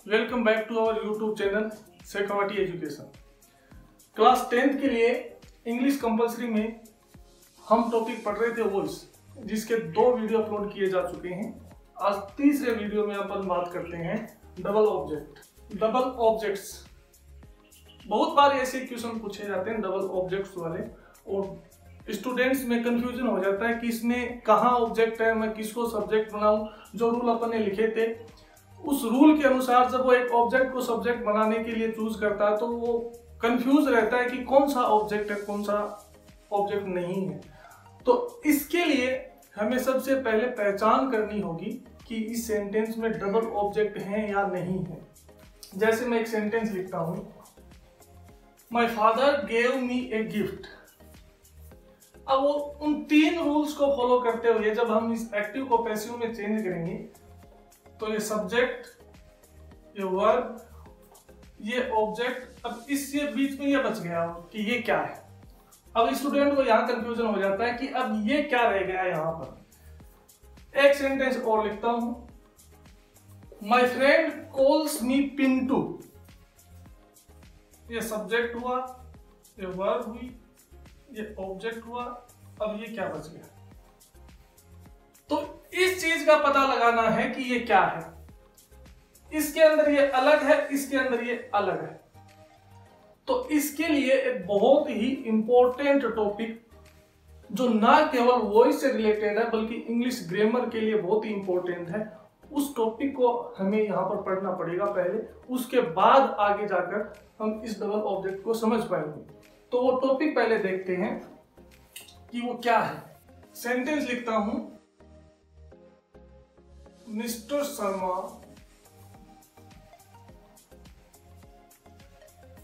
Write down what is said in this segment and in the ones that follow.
Welcome back to our YouTube channel Shekhawati education. Class 10th के लिए English compulsory में हम टॉपिक पढ़ रहे थे वॉइस, जिसके 2 वीडियो अपलोड किए जा चुके हैं। आज तीसरे वीडियो में अपन बात करते हैं डबल ऑब्जेक्ट। डबल ऑब्जेक्ट्स, बहुत बार ऐसे क्वेश्चन पूछे जाते हैं डबल ऑब्जेक्ट्स वाले, और स्टूडेंट्स में कंफ्यूजन हो जाता है कि इसमें कहाँ ऑब्जेक्ट है, मैं किसको सब्जेक्ट बनाऊं। जो रूल अपन ने लिखे थे उस रूल के अनुसार जब वो एक ऑब्जेक्ट को सब्जेक्ट बनाने के लिए चूज करता है तो वो कंफ्यूज रहता है कि कौन सा ऑब्जेक्ट है कौन सा ऑब्जेक्ट नहीं है। तो इसके लिए हमें सबसे पहले पहचान करनी होगी कि इस सेंटेंस में डबल ऑब्जेक्ट है या नहीं है। जैसे मैं एक सेंटेंस लिखता हूं, my father gave me a gift. अब वो उन 3 रूल्स को फॉलो करते हुए जब हम इस एक्टिव को पैसिव में चेंज करेंगे तो ये सब्जेक्ट, ये वर्ब, ये ऑब्जेक्ट, अब इससे बीच में ये बच गया कि ये क्या है। अब स्टूडेंट को यहाँ कंफ्यूजन हो जाता है कि अब ये क्या रह गया यहाँ पर। एक सेंटेंस और लिखता हूं, my friend calls me Pintu. ये सब्जेक्ट हुआ, ये वर्ब हुई, ये ऑब्जेक्ट हुआ, अब ये क्या बच गया। तो इस चीज का पता लगाना है कि ये क्या है। इसके अंदर ये अलग है, इसके अंदर ये अलग है। तो इसके लिए एक बहुत ही इंपॉर्टेंट टॉपिक जो ना केवल वॉइस से रिलेटेड है बल्कि इंग्लिश ग्रामर के लिए बहुत ही इंपॉर्टेंट है, उस टॉपिक को हमें यहाँ पर पढ़ना पड़ेगा पहले। उसके बाद आगे जाकर हम इस डबल ऑब्जेक्ट को समझ पाएंगे। तो वो टॉपिक पहले देखते हैं कि वो क्या है। सेंटेंस लिखता हूं, mister Sharma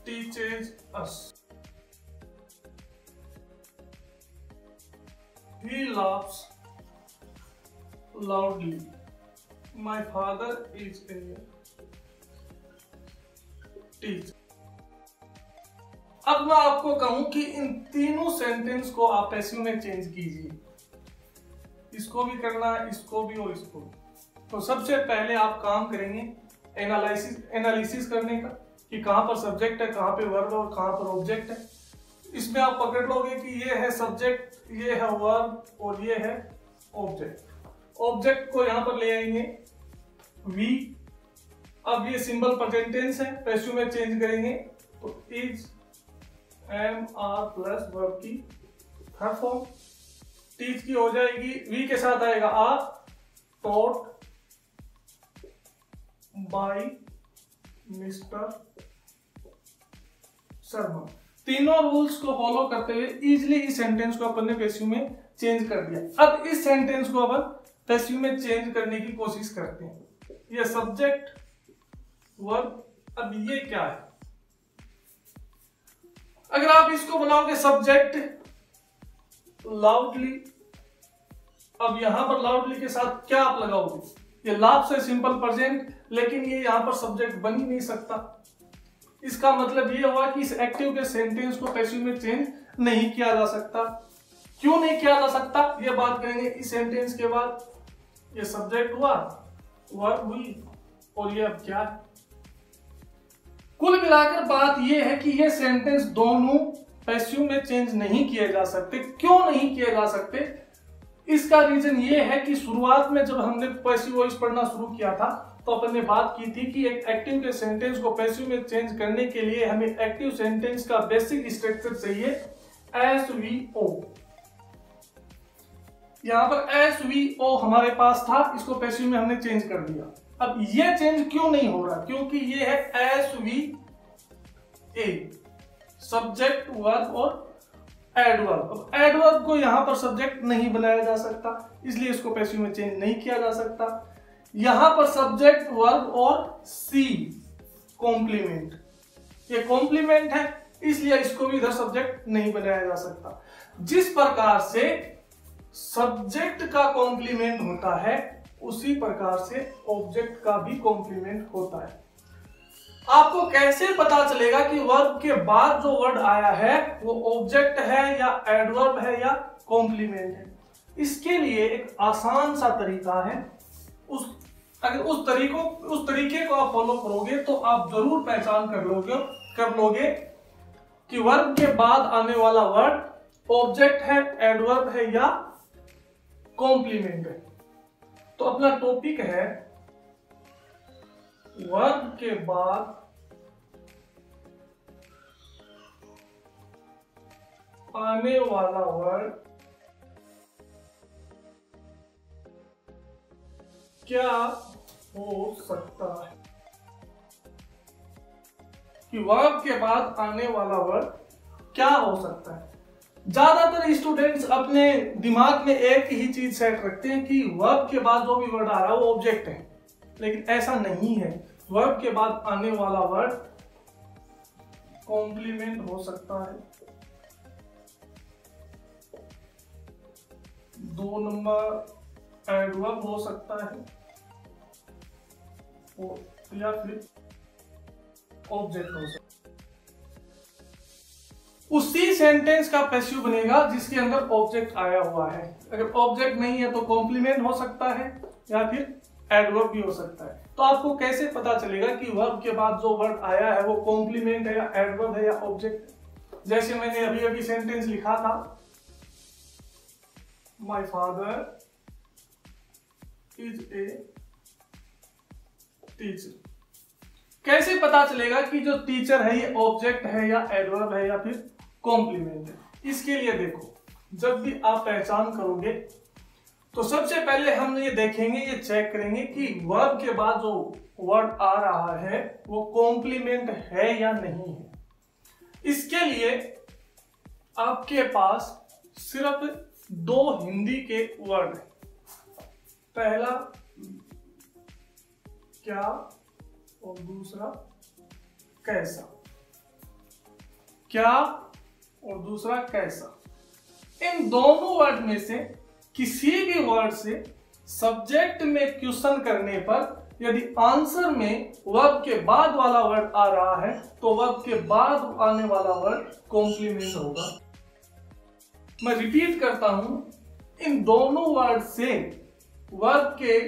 teaches us. He laughs loudly. My father is a teacher. अब मैं आपको कहूं कि इन तीनों सेंटेंस को आप पैसिव में चेंज कीजिए। इसको भी करना है, इसको भी और इसको भी। तो सबसे पहले आप काम करेंगे एनालिसिस करने का कि कहां पर सब्जेक्ट है, कहां पे वर्ब और कहां पर ऑब्जेक्ट है। इसमें आप पकड़ लोगे कि ये है सब्जेक्ट, ये है वर्ब और ये है ऑब्जेक्ट। ऑब्जेक्ट को यहां पर ले आएंगे वी। अब ये सिंबल प्रेजेंट टेंस है, पैसिव में चेंज करेंगे तो is, am, are plus verb की थर्ड फॉर्म। टीच की हो जाएगी, वी के साथ आएगा are, taught by mister Sharma. तीनों रूल्स को फॉलो करते हुए इजीली इस सेंटेंस को अपन ने पैसिव में चेंज कर दिया। अब इस सेंटेंस को अपन पैसिव में चेंज करने की कोशिश करते हैं। ये सब्जेक्ट, वर्ब, अब ये क्या है। अगर आप इसको बनाओगे सब्जेक्ट लाउडली, अब यहां पर लाउडली के साथ क्या आप लगाओगे, ये लाभ से सिंपल प्रेजेंट, लेकिन ये यहां पर सब्जेक्ट बन ही नहीं सकता। इसका मतलब ये हुआ कि इस एक्टिव के सेंटेंस को पैसिव में चेंज नहीं किया जा सकता। क्यों नहीं किया जा सकता ये बात करेंगे इस सेंटेंस के बाद। ये सब्जेक्ट हुआ, वर्ब हुई, और ये अब क्या है। कुल मिलाकर बात ये है कि ये सेंटेंस दोनों पैसिव में चेंज नहीं किए जा सकते। क्यों नहीं किए जा सकते, इसका रीजन ये है कि शुरुआत में जब हमने पैसिव वॉइस पढ़ना शुरू किया था तो अपन ने बात की थी कि एक एक्टिव के सेंटेंस को पैसिव में चेंज करने के लिए हमें एक्टिव सेंटेंस का बेसिक स्ट्रक्चर चाहिए, एस वी ओ। यहां पर एस वी ओ हमारे पास था, इसको पैसिव में हमने चेंज कर दिया। अब ये चेंज क्यों नहीं हो रहा, क्योंकि ये है S V A, subject, verb और एडवर्ब। अब एडवर्ब को यहां पर सब्जेक्ट नहीं बनाया जा सकता, इसलिए इसको पैसिव में चेंज नहीं किया जा सकता। यहां पर सब्जेक्ट, वर्ब और सी कॉम्प्लीमेंट, ये कॉम्प्लीमेंट है, इसलिए इसको भी इधर सब्जेक्ट नहीं बनाया जा सकता। जिस प्रकार से सब्जेक्ट का कॉम्प्लीमेंट होता है उसी प्रकार से ऑब्जेक्ट का भी कॉम्प्लीमेंट होता है। आपको कैसे पता चलेगा कि वर्ब के बाद जो वर्ड आया है वो ऑब्जेक्ट है या एडवर्ब है या कॉम्प्लीमेंट है। इसके लिए एक आसान सा तरीका है, उस अगर उस तरीके को आप फॉलो करोगे तो आप जरूर पहचान कर लोगे कि वर्ब के बाद आने वाला वर्ड ऑब्जेक्ट है, एडवर्ब है या कॉम्प्लीमेंट है। तो अपना टॉपिक है वर्ब के बाद आने वाला वर्ड क्या हो सकता है, कि वर्ब के बाद आने वाला वर्ड क्या हो सकता है। ज्यादातर स्टूडेंट्स अपने दिमाग में एक ही चीज सेट रखते हैं कि वर्ब के बाद जो भी वर्ड आ रहा है वो ऑब्जेक्ट है, लेकिन ऐसा नहीं है। वर्ब के बाद आने वाला वर्ड कॉम्प्लीमेंट हो सकता है, 2 नंबर एडवर्ब हो सकता है या फिर ऑब्जेक्ट हो सकता है। उसी सेंटेंस का पैसिव बनेगा जिसके अंदर ऑब्जेक्ट आया हुआ है। अगर ऑब्जेक्ट नहीं है तो कॉम्प्लीमेंट हो सकता है या फिर एडवर्ब भी हो सकता है। तो आपको कैसे पता चलेगा कि वर्ब के बाद जो वर्ड आया है वो कॉम्प्लीमेंट है या एडवर्ब है या ऑब्जेक्ट। जैसे मैंने अभी अभी सेंटेंस लिखा था, my father is a teacher. कैसे पता चलेगा कि जो टीचर है ये ऑब्जेक्ट है या एडवर्ब है या फिर कॉम्प्लीमेंट है। इसके लिए देखो, जब भी आप पहचान करोगे तो सबसे पहले हम ये देखेंगे, ये चेक करेंगे कि वर्ब के बाद जो वर्ड आ रहा है वो कॉम्प्लीमेंट है या नहीं है। इसके लिए आपके पास सिर्फ 2 हिंदी के वर्ड है। पहला क्या और दूसरा कैसा। क्या और दूसरा कैसा। इन दोनों वर्ड में से किसी भी वर्ड से सब्जेक्ट में क्वेश्चन करने पर यदि आंसर में वर्ब के बाद वाला वर्ड आ रहा है तो वर्ब के बाद आने वाला वर्ड कॉम्प्लीमेंट होगा। मैं रिपीट करता हूं, इन दोनों वर्ड से वर्ब के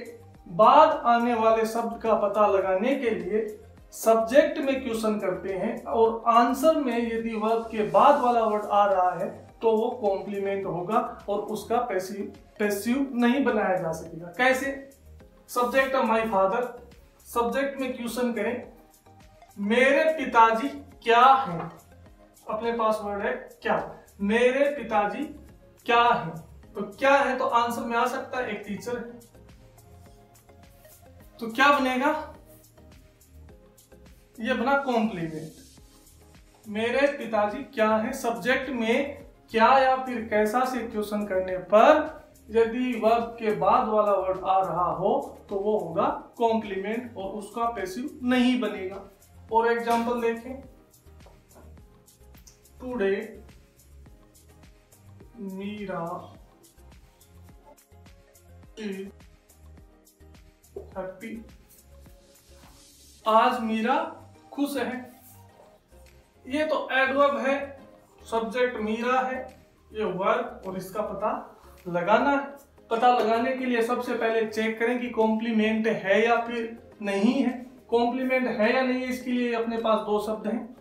बाद आने वाले शब्द का पता लगाने के लिए सब्जेक्ट में क्वेश्चन करते हैं और आंसर में यदि वर्ब के बाद वाला वर्ड आ रहा है तो वो कॉम्प्लीमेंट होगा और उसका पैसिव नहीं बनाया जा सकेगा। कैसे? Subject of my father, subject में क्वेश्चन करें मेरे पिताजी क्या हैं। अपने पास वर्ड है क्या, मेरे पिताजी क्या हैं। तो क्या है तो आंसर में आ सकता है एक टीचर है। तो क्या बनेगा? ये बना कॉम्प्लीमेंट। मेरे पिताजी क्या है, सब्जेक्ट में क्या या फिर कैसा से क्वेश्चन करने पर यदि वर्ब के बाद वाला वर्ड आ रहा हो तो वो होगा कॉम्प्लीमेंट और उसका पैसिव नहीं बनेगा। और एग्जांपल देखें, टुडे मीरा इज हैप्पी। आज मीरा खुश है। ये तो एडवर्ब है, सब्जेक्ट मीरा है, ये वर्ब और इसका पता लगाना है। पता लगाने के लिए सबसे पहले चेक करें कि कॉम्प्लीमेंट है या फिर नहीं है। कॉम्प्लीमेंट है या नहीं है इसके लिए अपने पास 2 शब्द हैं।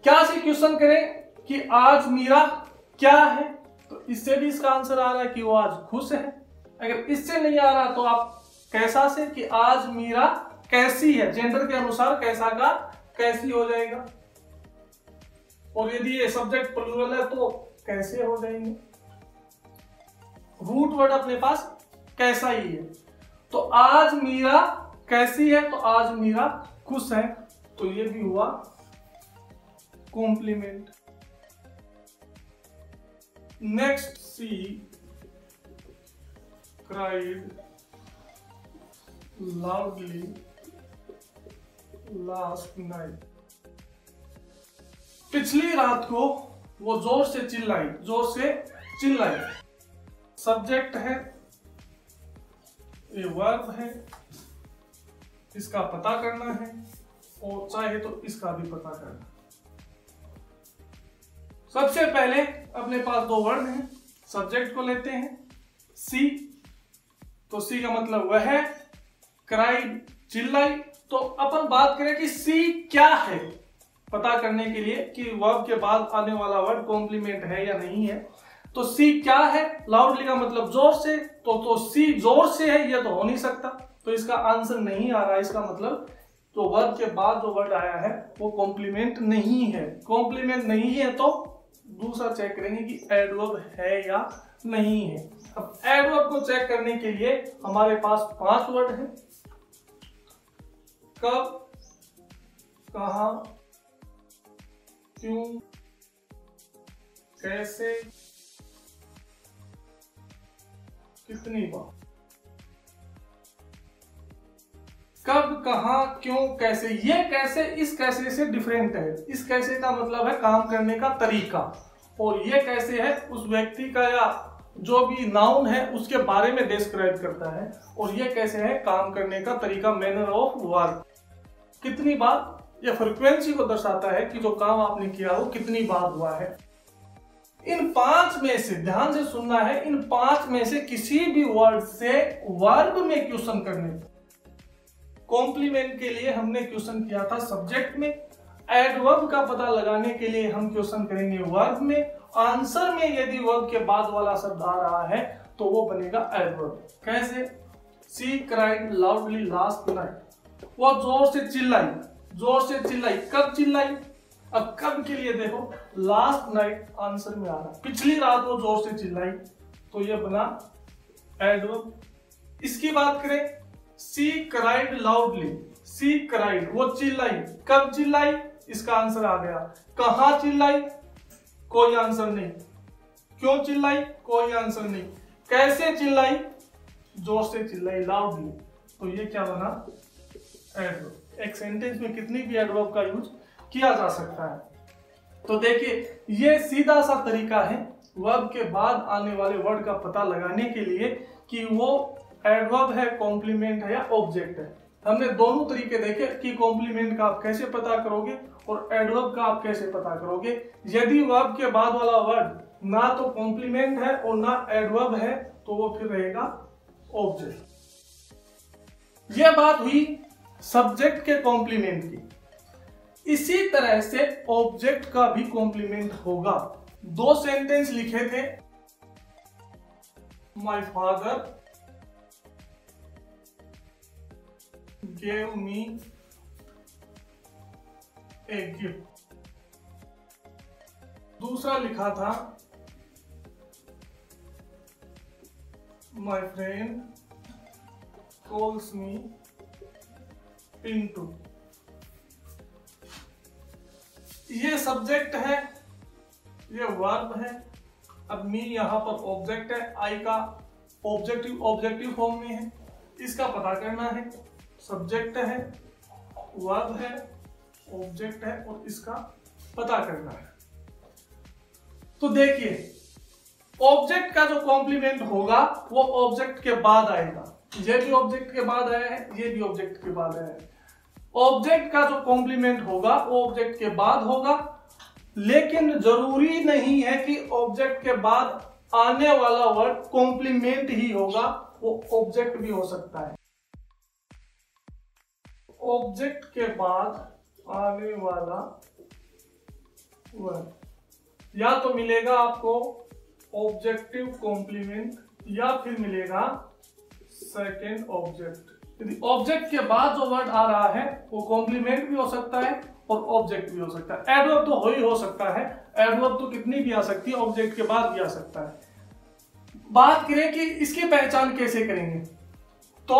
क्या से क्वेश्चन करें कि आज मीरा क्या है, तो इससे भी इसका आंसर आ रहा है कि वो आज खुश है। अगर इससे नहीं आ रहा तो आप कैसा से कि आज मीरा कैसी है, जेंडर के अनुसार कैसा का कैसी हो जाएगा। और यदि ये सब्जेक्ट प्लूरल है तो कैसे हो जाएंगे। रूट वर्ड अपने पास कैसा ही है। तो आज मीरा कैसी है, तो आज मीरा खुश है, तो ये भी हुआ कॉम्प्लीमेंट। नेक्स्ट, सी क्राइड लाउडली लास्ट नाइट। पिछली रात को वो जोर से चिल्लाई। सब्जेक्ट है, ये वर्ब है, इसका पता करना है और चाहे तो इसका भी पता करना। सबसे पहले अपने पास 2 वर्ड हैं, सब्जेक्ट को लेते हैं सी। तो सी का मतलब वह है, क्राइड चिल्लाई। तो अपन बात करें कि सी क्या है, पता करने के लिए कि वर्ब के बाद आने वाला वर्ड कॉम्प्लीमेंट है या नहीं है। तो सी क्या है, लाउडली का मतलब जोर से, तो सी जोर से है, ये तो हो नहीं सकता, तो इसका आंसर नहीं आ रहा। इसका मतलब तो वर्ब के बाद जो वर्ड आया है वो कॉम्प्लीमेंट नहीं है। कॉम्प्लीमेंट नहीं है तो दूसरा चेक करेंगे कि एडवर्ब है या नहीं है। अब एडवर्ब को चेक करने के लिए हमारे पास 5 वर्ड हैं। कब, कहां, क्यों, कैसे, कितनी बार। कब, कहां, क्यों, कैसे। ये कैसे इस कैसे से डिफरेंट है। इस कैसे का मतलब है काम करने का तरीका, और ये कैसे है उस व्यक्ति का या जो भी नाउन है उसके बारे में डिस्क्राइब करता है, और ये कैसे है काम करने का तरीका, मैनर ऑफ वर्क। कितनी बार, ये फ्रीक्वेंसी को दर्शाता है कि जो काम आपने किया वो कितनी बार हुआ है। इन 5 में से ध्यान से सुनना है, इन 5 में से किसी भी वर्ड से वर्ब में क्वेश्चन करने। कॉम्प्लीमेंट के लिए हमने क्वेश्चन किया था सब्जेक्ट में, एडवर्ब का पता लगाने के लिए हम क्वेश्चन करेंगे वर्ब में। आंसर में यदि वर्ब के बाद वाला शब्द आ रहा है तो वो बनेगा एडवर्ब। कैसे, सी क्राइड लाउडली लास्ट नाइट, वो जोर से चिल्लाई। जोर से चिल्लाई, कब चिल्लाई। अब कब के लिए देखो, लास्ट नाइट आंसर में आ रहा है, पिछली रात वो जोर से चिल्लाई, तो ये बना एडवर्ब। इसकी बात करें, सी क्राइड लाउडली, सी क्राइड वो चिल्लाई, कब चिल्लाई, इसका आंसर आ गया। कहां चिल्लाई, कोई आंसर नहीं। क्यों चिल्लाई, कोई आंसर नहीं। कैसे चिल्लाई, जोर से चिल्लाई, लाउडली, तो ये क्या बना एडवर्ब। एक सेंटेंस में कितनी भी एडवर्ब का यूज किया जा सकता है। तो देखिए ये सीधा सा तरीका है वर्ब के बाद आने वाले वर्ड का पता लगाने के लिए कि वो एडवर्ब है, कॉम्प्लीमेंट है या ऑब्जेक्ट है। हमने दोनों तरीके देखे कि कॉम्प्लीमेंट का आप कैसे पता करोगे और एडवर्ब का आप कैसे पता करोगे। यदि वर्ब के बाद वाला वर्ड ना तो कॉम्प्लीमेंट है और ना एडवर्ब है तो वो फिर रहेगा ऑब्जेक्ट। यह बात हुई सब्जेक्ट के कॉम्प्लीमेंट की। इसी तरह से ऑब्जेक्ट का भी कॉम्प्लीमेंट होगा। 2 सेंटेंस लिखे थे, my father gave me a gift. दूसरा लिखा था, my friend calls me Pintu. ये सब्जेक्ट है, ये वर्ब है। अब मी यहां पर ऑब्जेक्ट है, आई का ऑब्जेक्टिव फॉर्म में है, इसका पता करना है। सब्जेक्ट है, वर्ब है, ऑब्जेक्ट है और इसका पता करना है। तो देखिए ऑब्जेक्ट का जो कॉम्प्लीमेंट होगा वो ऑब्जेक्ट के बाद आएगा। ये भी ऑब्जेक्ट के बाद आया है, ये भी ऑब्जेक्ट के बाद आया है। ऑब्जेक्ट का जो कॉम्प्लीमेंट होगा वो ऑब्जेक्ट के बाद होगा, लेकिन जरूरी नहीं है कि ऑब्जेक्ट के बाद आने वाला वर्ड कॉम्प्लीमेंट ही होगा, वो ऑब्जेक्ट भी हो सकता है। ऑब्जेक्ट के बाद आने वाला वर्ड या तो मिलेगा आपको ऑब्जेक्टिव कॉम्प्लीमेंट या फिर मिलेगा सेकेंड ऑब्जेक्ट। यदि ऑब्जेक्ट के बाद जो वर्ड आ रहा है वो कॉम्प्लीमेंट भी हो सकता है और ऑब्जेक्ट भी हो सकता है। एडवर्ब तो हो सकता है, एडवर्ब तो कितनी भी आ सकती है, ऑब्जेक्ट के बाद भी आ सकता है। बात करें कि इसकी पहचान कैसे करेंगे, तो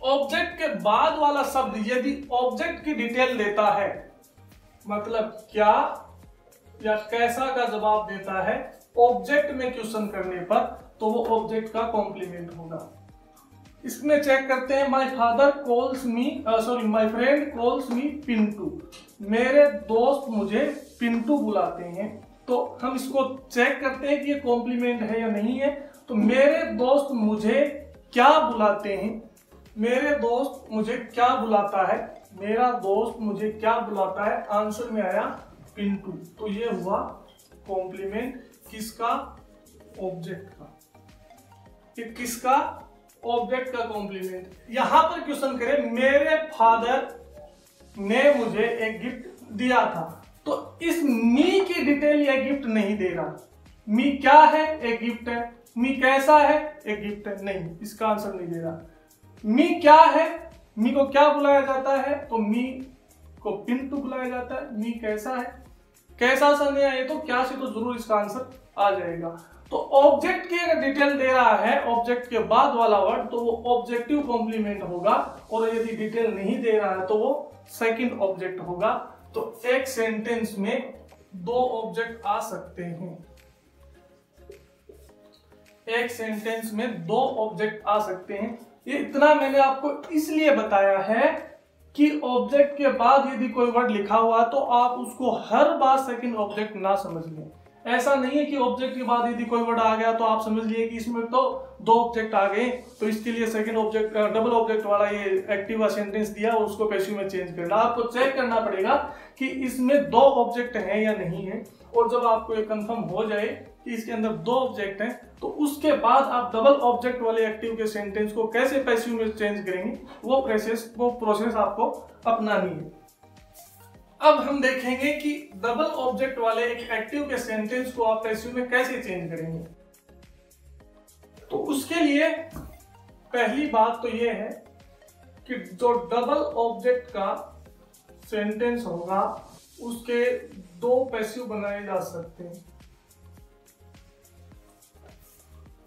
ऑब्जेक्ट के बाद वाला शब्द यदि ऑब्जेक्ट की डिटेल देता है, मतलब क्या या कैसा का जवाब देता है ऑब्जेक्ट में क्वेश्चन करने पर, तो वो ऑब्जेक्ट का कॉम्प्लीमेंट होगा। इसमें चेक करते हैं, my father calls me my friend calls me Pintu. मेरे दोस्त मुझे पिंटू बुलाते हैं। तो हम इसको चेक करते हैं कि ये कॉम्प्लीमेंट है या नहीं है। तो मेरे दोस्त मुझे क्या बुलाते हैं, मेरे दोस्त मुझे क्या बुलाता है, मेरा दोस्त मुझे क्या बुलाता है, आंसर में आया पिंटू। तो ये हुआ कॉम्प्लीमेंट किसका, ऑब्जेक्ट का। ये किसका, ऑब्जेक्ट का कॉम्प्लीमेंट। यहां पर क्वेश्चन करें मेरे फादर ने मुझे एक गिफ्ट दिया था, तो इस मी की डिटेल यह गिफ्ट नहीं दे रहा। मी क्या है? एक गिफ्ट है। मी कैसा है? एक गिफ्ट है। नहीं, इसका आंसर नहीं दे रहा। मी क्या है? मी को क्या बुलाया जाता है? तो मी को पिंटू बुलाया जाता है। मी कैसा है? कैसा सा नहीं आए तो क्या से तो जरूर इसका आंसर आ जाएगा। तो ऑब्जेक्ट की अगर डिटेल दे रहा है ऑब्जेक्ट के बाद वाला वर्ड तो वो ऑब्जेक्टिव कॉम्प्लीमेंट होगा, और यदि डिटेल नहीं दे रहा है तो वो सेकंड ऑब्जेक्ट होगा। तो एक सेंटेंस में दो ऑब्जेक्ट आ सकते हैं। एक सेंटेंस में दो ऑब्जेक्ट आ सकते हैं। ये इतना मैंने आपको इसलिए बताया है कि ऑब्जेक्ट के बाद यदि कोई वर्ड लिखा हुआ तो आप उसको हर बार सेकंड ऑब्जेक्ट ना समझ लें। ऐसा नहीं है कि ऑब्जेक्ट के बाद यदि कोई वर्ड आ गया तो आप समझ लिए कि इसमें तो दो ऑब्जेक्ट आ गए, तो इसके लिए सेकंड ऑब्जेक्ट डबल ऑब्जेक्ट वाला ये एक्टिव सेंटेंस दिया और उसको पैसिव में चेंज करना। आपको चेक करना पड़ेगा कि इसमें दो ऑब्जेक्ट हैं या नहीं है, और जब आपको ये कंफर्म हो जाए कि इसके अंदर दो ऑब्जेक्ट हैं तो उसके बाद आप डबल ऑब्जेक्ट वाले एक्टिव के सेंटेंस को कैसे पैसिव में चेंज करेंगे वो प्रोसेस आपको अपनानी है। अब हम देखेंगे कि डबल ऑब्जेक्ट वाले एक एक्टिव के सेंटेंस को आप पैसिव में कैसे चेंज करेंगे। तो उसके लिए पहली बात तो यह है कि जो डबल ऑब्जेक्ट का सेंटेंस होगा उसके दो पैसिव बनाए जा सकते हैं।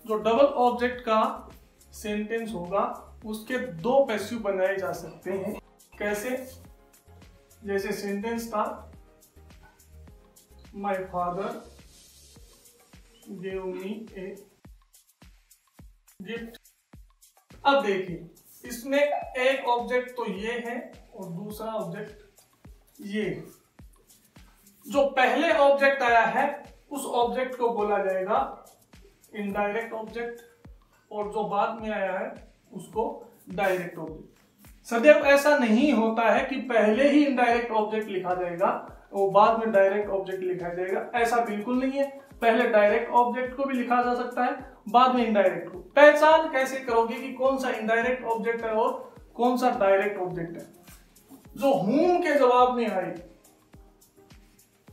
जो डबल ऑब्जेक्ट का सेंटेंस होगा उसके दो पैसिव बनाए जा सकते हैं। कैसे? जैसे सेंटेंस था my father gave me a gift. अब देखिए इसमें एक ऑब्जेक्ट तो ये है और दूसरा ऑब्जेक्ट ये। जो पहले ऑब्जेक्ट आया है उस ऑब्जेक्ट को बोला जाएगा इनडायरेक्ट ऑब्जेक्ट, और जो बाद में आया है उसको डायरेक्ट ऑब्जेक्ट। सदैव ऐसा नहीं होता है कि पहले ही इनडायरेक्ट ऑब्जेक्ट लिखा जाएगा और बाद में डायरेक्ट ऑब्जेक्ट लिखा जाएगा, ऐसा बिल्कुल नहीं है। पहले डायरेक्ट ऑब्जेक्ट को भी लिखा जा सकता है, बाद में इनडायरेक्ट को। पहचान कैसे करोगे कि कौन सा इनडायरेक्ट ऑब्जेक्ट है और कौन सा डायरेक्ट ऑब्जेक्ट है? जो हूम के जवाब में आए,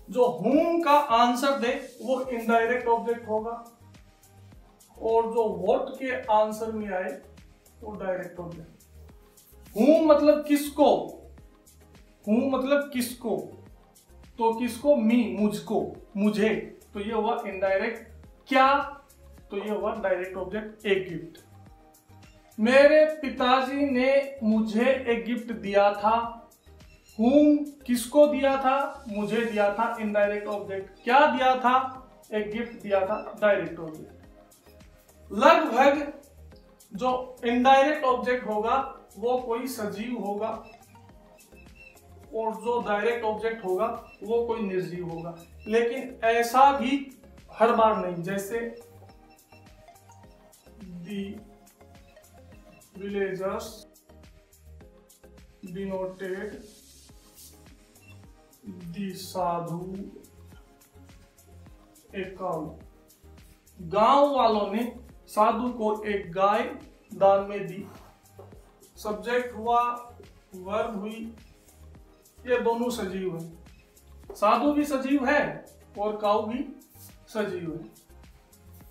जो हूम का आंसर दे वो इनडायरेक्ट ऑब्जेक्ट होगा, और जो व्हाट के आंसर में आए वो डायरेक्ट ऑब्जेक्ट। हूम मतलब किसको, हूम मतलब किसको, तो किसको? मी, मुझको, मुझे, तो ये हुआ इनडायरेक्ट। क्या? तो ये हुआ डायरेक्ट ऑब्जेक्ट एक गिफ्ट। मेरे पिताजी ने मुझे एक गिफ्ट दिया था। हूम किसको दिया था? मुझे दिया था, इनडायरेक्ट ऑब्जेक्ट। क्या दिया था? एक गिफ्ट दिया था, डायरेक्ट ऑब्जेक्ट। लगभग जो इनडायरेक्ट ऑब्जेक्ट होगा वो कोई सजीव होगा, और जो डायरेक्ट ऑब्जेक्ट होगा वो कोई निर्जीव होगा। लेकिन ऐसा भी हर बार नहीं। जैसे दी विलेजर्स डिनोटेड दी साधु ए काऊ। गांव वालों ने साधु को एक गाय दान में दी। सब्जेक्ट हुआ, वर्ब हुई, ये दोनों सजीव है। साधु भी सजीव है और काऊ भी सजीव है,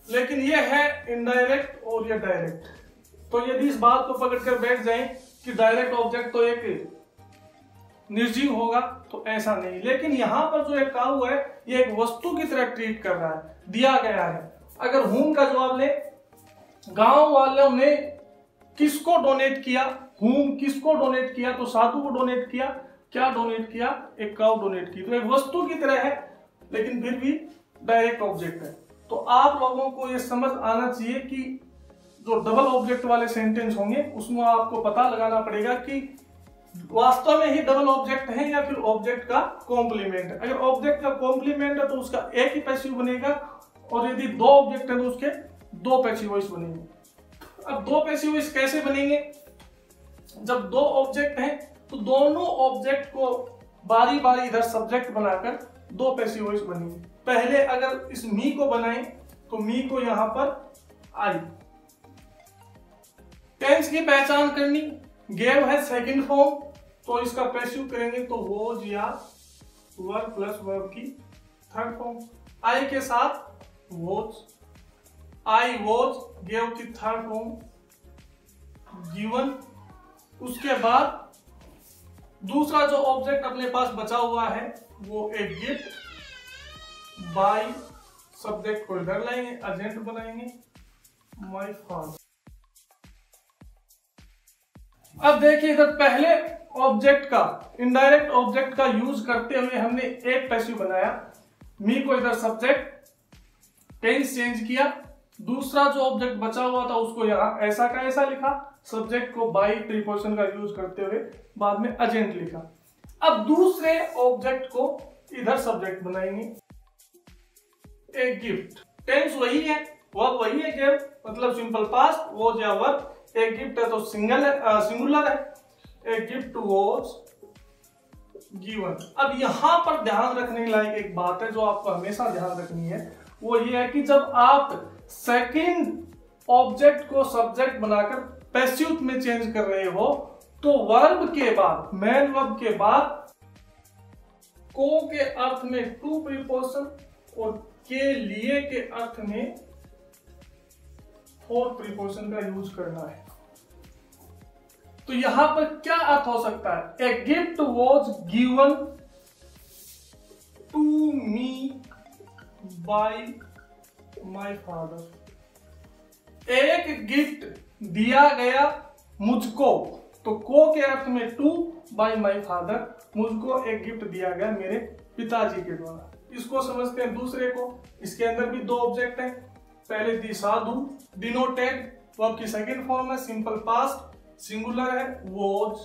लेकिन ये है इनडायरेक्ट और ये डायरेक्ट। तो यदि इस बात को पकड़कर बैठ जाएं कि डायरेक्ट ऑब्जेक्ट तो एक निर्जीव होगा, तो ऐसा नहीं। लेकिन यहां पर जो एक काऊ है ये एक वस्तु की तरह ट्रीट कर रहा है, दिया गया है। अगर हूम का जवाब ले, गांव वालों ने किसको डोनेट किया? हूम किसको डोनेट किया? तो साधु को डोनेट किया। क्या डोनेट किया? एक काऊ डोनेट की। तो एक वस्तु की तरह है लेकिन फिर भी डायरेक्ट ऑब्जेक्ट है। तो आप लोगों को यह समझ आना चाहिए कि जो डबल ऑब्जेक्ट वाले सेंटेंस होंगे उसमें आपको पता लगाना पड़ेगा कि वास्तव में ही डबल ऑब्जेक्ट है या फिर ऑब्जेक्ट का कॉम्प्लीमेंट है। अगर ऑब्जेक्ट का कॉम्प्लीमेंट है तो उसका एक ही पैसिव बनेगा, और यदि दो ऑब्जेक्ट है तो उसके दो पैसिव वॉइस बनेंगे। अब दो पैसिव वॉइस कैसे बनेंगे? जब दो ऑब्जेक्ट हैं तो दोनों ऑब्जेक्ट को बारी बारी इधर सब्जेक्ट बनाकर दो पैसिव वॉइस बनेंगे। पहले अगर इस मी को बनाएं तो मी को यहां पर आई, टेंस की पहचान करनी, गेव है सेकंड फॉर्म, तो इसका पैसिव करेंगे तो वॉज या वर प्लस वर्ब की थर्ड फॉर्म। आई के साथ वॉज, आई वॉज, गेव की थर्ड फॉर्म गिवन। उसके बाद दूसरा जो ऑब्जेक्ट अपने पास बचा हुआ है वो एक गिफ्ट, बाय सब्जेक्ट को इधर लाएंगे, एजेंट बनाएंगे माय फादर। अब देखिए इधर पहले ऑब्जेक्ट का, इनडायरेक्ट ऑब्जेक्ट का यूज करते हुए हमने एक पैसिव बनाया, मी को इधर सब्जेक्ट, टेंस चेंज किया। दूसरा जो ऑब्जेक्ट बचा हुआ था उसको यहां ऐसा का ऐसा लिखा, सब्जेक्ट को बाई प्रीपोजिशन का यूज करते हुए बाद में एजेंट लिखा। अब दूसरे ऑब्जेक्ट को इधर सब्जेक्ट बनाएंगे, एक गिफ्ट, टेंस वही है, वर्ब वही है, गिव मतलब सिंपल पास्ट, वॉज या वर्ब, एक गिफ्ट है तो सिंगुलर है, एक गिफ्ट वॉज गिवन। अब यहां पर ध्यान रखने लायक एक बात है जो आपको हमेशा ध्यान रखनी है, वो ये है कि जब आप सेकंड ऑब्जेक्ट को सब्जेक्ट बनाकर पैसिव में चेंज कर रहे हो तो वर्ब के बाद, मेन वर्ब के बाद को के अर्थ में टू प्रीपोजिशन और के लिए के अर्थ में फोर प्रीपोजिशन का यूज करना है। तो यहां पर क्या अर्थ हो सकता है, a gift was given to me by my father. एक गिफ्ट दिया गया मुझको, तो को के अर्थ में टू, बाय माय फादर, मुझको एक गिफ्ट दिया गया मेरे पिताजी के द्वारा। इसको समझते हैं दूसरे को, इसके अंदर भी दो ऑब्जेक्ट हैं, पहले दी साधु, डिनोटेड वर्ब की सेकंड फॉर्म है, सिंपल पास्ट, सिंगुलर है, was,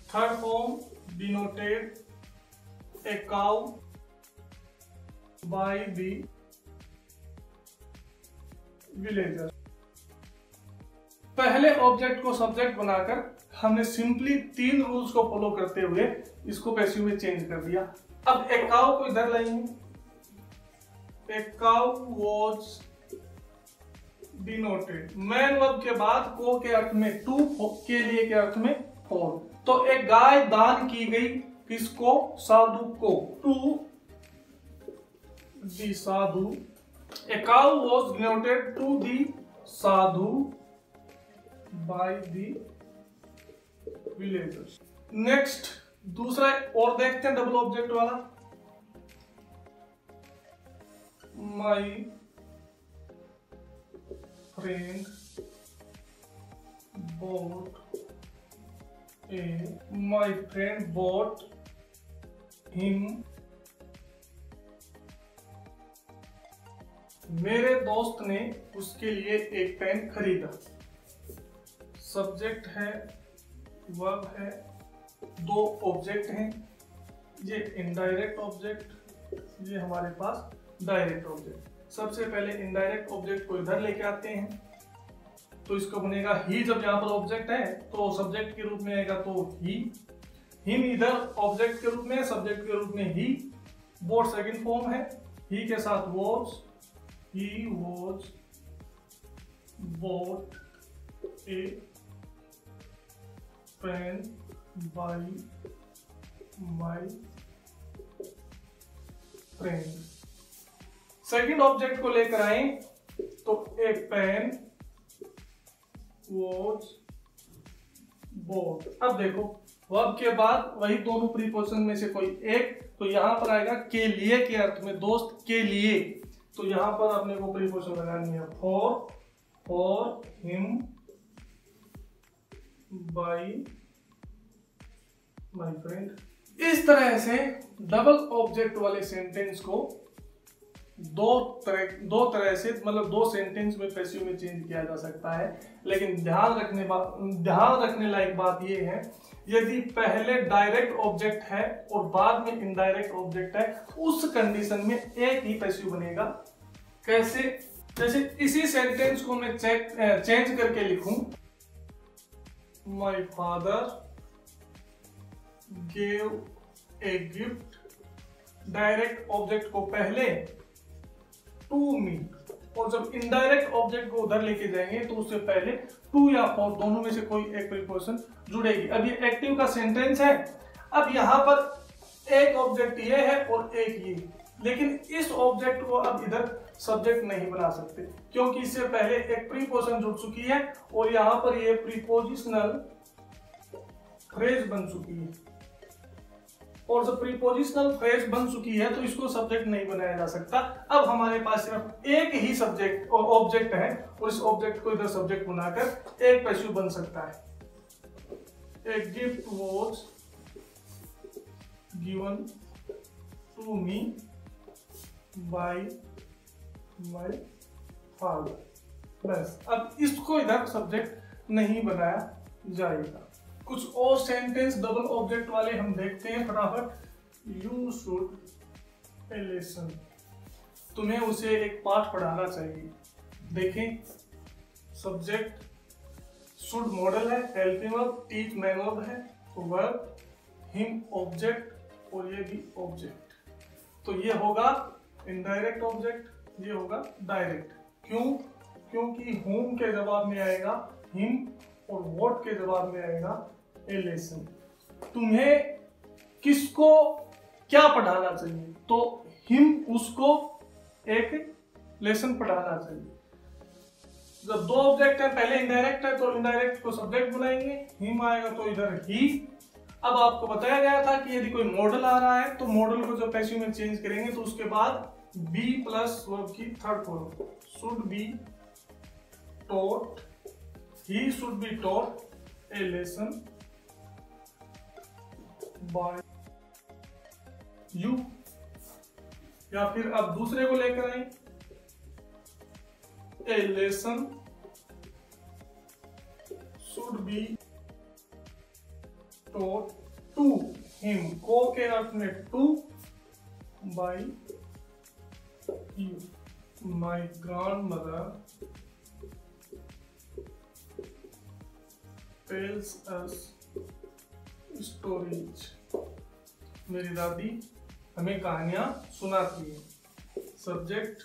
third form denoted a cow by the villager. पहले ऑब्जेक्ट को सब्जेक्ट बनाकर हमने सिंपली तीन रूल्स को फॉलो करते हुए इसको पैसिव में चेंज कर दिया। अब ए काउ को इधर लाएंगे, ए cow was denoted, man verb के बाद को के अर्थ में टू, के लिए के अर्थ में फोर। तो एक गाय दान की गई, किसको, साधु को, to the sadhu. A cow was donated to the sadhu by the villagers. Next दूसरा और देखते हैं डबल ऑब्जेक्ट वाला, my friend bought my friend bought him, मेरे दोस्त ने उसके लिए एक पेन खरीदा। सब्जेक्ट है, वर्ब है, दो ऑब्जेक्ट हैं, ये इनडायरेक्ट ऑब्जेक्ट, ये हमारे पास डायरेक्ट ऑब्जेक्ट। सबसे पहले इनडायरेक्ट ऑब्जेक्ट को इधर लेके आते हैं, तो इसको बनेगा ही, जब यहाँ पर ऑब्जेक्ट है तो सब्जेक्ट के रूप में आएगा तो ही, हिम इधर ऑब्जेक्ट के रूप में, सब्जेक्ट के रूप में ही, बोट सेकंड फॉर्म है, ही के साथ was, he was bought a pen by my friend. Second object को लेकर आए तो ए पेन वॉज बोट। अब देखो वर्ब के बाद वही दोनों प्रीपोजिशन में से कोई एक, तो यहां पर आएगा के लिए के अर्थ में, दोस्त के लिए, तो यहां पर अपने को प्रीपोजिशन लगानी है, for him by my friend. इस तरह से डबल ऑब्जेक्ट वाले सेंटेंस को दो तरह से, मतलब दो सेंटेंस में पैसिव में चेंज किया जा सकता है। लेकिन ध्यान रखने लायक बात यह है, यदि पहले डायरेक्ट ऑब्जेक्ट है और बाद में इनडायरेक्ट ऑब्जेक्ट है, उस कंडीशन में एक ही पैसिव बनेगा। कैसे, जैसे इसी सेंटेंस को मैं चेंज करके लिखूं, my father gave a gift, direct object को पहले, टू मी, और जब इनडायरेक्ट ऑब्जेक्ट को उधर लेके जाएंगे तो उससे पहले टू या फॉर दोनों में से कोई एक प्रीपोजिशन जुड़ेगी। अब ये एक्टिव का सेंटेंस है। अब यहाँ पर एक ऑब्जेक्ट ये है और एक ये, लेकिन इस ऑब्जेक्ट को अब इधर सब्जेक्ट नहीं बना सकते क्योंकि इससे पहले एक प्रीपोजिशन जुड़ चुकी है और यहाँ पर ये प्रीपोजिशनल फ्रेज बन चुकी है। और जब प्रीपोजिशनल फ्रेज बन चुकी है तो इसको सब्जेक्ट नहीं बनाया जा सकता। अब हमारे पास सिर्फ एक ही सब्जेक्ट और ऑब्जेक्ट है और इस ऑब्जेक्ट को इधर सब्जेक्ट बनाकर एक पैसिव बन सकता है। A gift was given to me by my father. बस अब इसको इधर सब्जेक्ट नहीं बनाया जाएगा। कुछ और सेंटेंस डबल ऑब्जेक्ट वाले हम देखते हैं फटाफट। यू शुड ए लेसन, तुम्हें उसे एक पाठ पढ़ाना चाहिए। देखें, सब्जेक्ट शुड मॉडल है, helping verb, teach man verb है, वर्ब, हिम ऑब्जेक्ट और ये भी ऑब्जेक्ट। तो ये होगा इनडायरेक्ट ऑब्जेक्ट, ये होगा डायरेक्ट। क्यों? क्योंकि होम के जवाब में आएगा हिम और व्हाट के जवाब में आएगा ए लेसन। तुम्हें किसको क्या पढ़ाना चाहिए? तो हिम उसको एक लेसन पढ़ाना चाहिए। जब दो ऑब्जेक्ट है, पहले इनडायरेक्ट है तो इनडायरेक्ट को सब्जेक्ट बनाएंगे, हिम आएगा तो इधर ही। अब आपको बताया गया था कि यदि कोई मॉडल आ रहा है तो मॉडल को जब पैसिव में चेंज करेंगे तो उसके बाद बी प्लस वर्ब की third form, should be taught, he should be taught a lesson by you. या फिर अब दूसरे को लेकर आए, a lesson should be taught to him, को के अर्थ में to, by you. My grandmother tells us stories, मेरी दादी हमें कहानियां सुनाती है। सब्जेक्ट,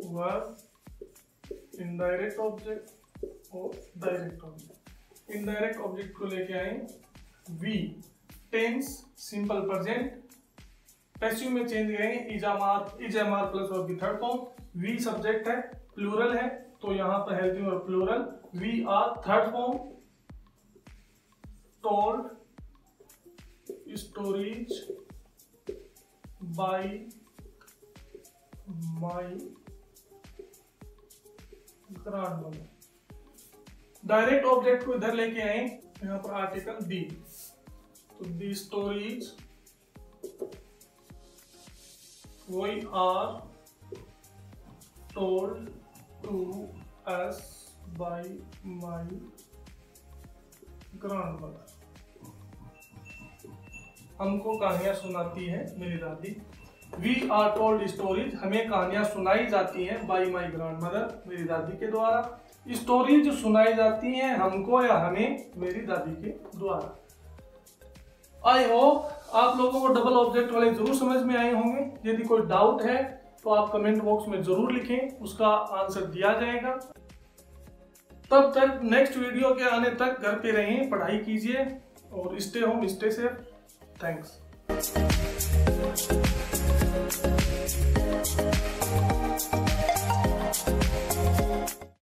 वर्ब, इनडायरेक्ट ऑब्जेक्ट और डायरेक्ट ऑब्जेक्ट। इनडायरेक्ट ऑब्जेक्ट को लेके आए V, tense simple present, passive में चेंज करेंगे is am are plus verb की थर्ड फॉर्म। वी सब्जेक्ट है, प्लूरल है तो यहां पर हेल्पिंग और plural, we are third form. Told stories by my grandmother. Direct object को इधर लेके आए, यहां पर आर्टिकल दी, तो the stories we are told to us by my grandmother. हमको कहानियां सुनाती है मेरी दादी। वी आर टोल्ड स्टोरीज, हमें कहानियां सुनाई जाती हैं बाय माय ग्रैंडमदर, मेरी दादी के द्वारा। स्टोरीज सुनाई जाती हैं हमको या हमें मेरी दादी के द्वारा। आई होप आप लोगों को डबल ऑब्जेक्ट वाले जरूर समझ में आए होंगे। यदि कोई डाउट है तो आप कमेंट बॉक्स में जरूर लिखें, उसका आंसर दिया जाएगा। तब तक नेक्स्ट वीडियो के आने तक घर पे रहें, पढ़ाई कीजिए और stay home, stay safe. Thanks.